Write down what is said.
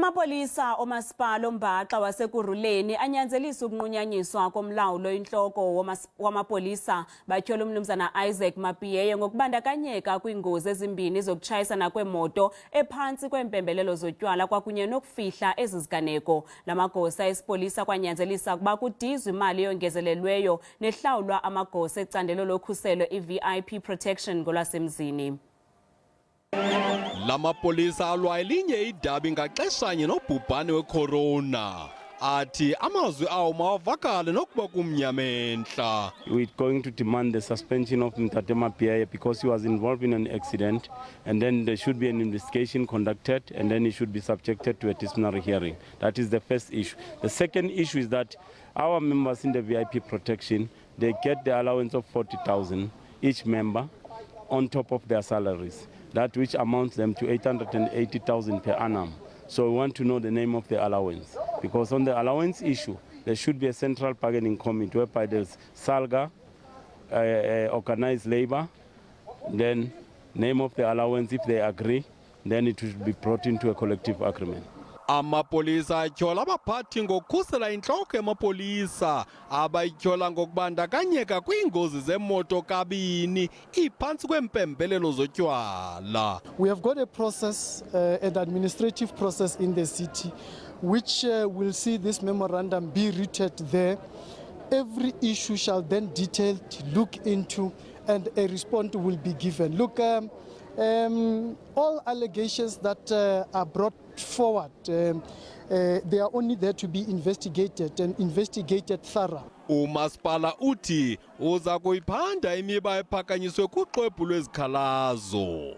Amapolisa omasipala ombaxa waseKurhuleni anyanzelisa ukunqunyanyiswa komlawuli oyintloko wamapolisa Batyhola umnumzana Isaac Mapiyeye ngokubandakanyeka kwiingozi ezimbini zokutshayisana kweemoto ephantsi kweempembelelo zotywala kwakunye nokufihla ziganeko. Lamagosa esipolisa akwanyanzelisa ukuba kudizwe imali eyongezelelweyo nehlawulwa amagosa ecandelo lokhuselo i-VIP protection ngolwasemzini. Lamapolisa alwa elinye idabi ngaxeshanye nobhubhane wecorona athi amazwi awo mawavakale nokuba kumnyamentla. We're going to demand the suspension of Mr. Mapiyeye because he was involved in an accident, and then there should be an investigation conducted, and then he should be subjected to a disciplinary hearing. That is the first issue. The second issue is that our members in the VIP protection, they get the allowance of 40,000 each member on top of their salaries, that which amounts them to 880,000 per annum. So we want to know the name of the allowance, because on the allowance issue, there should be a central bargaining committee whereby there's SALGA, organized labor, then name of the allowance. If they agree, then it should be brought into a collective agreement. Amapolisa atyhola abaphathi ngokukhusela intloko yamapolisa abayityhola ngokubandakanyeka kwiingozi zemoto kabini iphantsi kweempembelelo zotywala. We have got a process, an administrative process in the city, which will see this memorandum be rooted there. Every issue shall then detailed look into, and a response will be given. Look, all allegations that are brought forward, they are only there to be investigated and investigated thorough. Umasipala uthi uza kuyiphanda imiba ephakanyiswe kuxwebhu lwezikhalazo.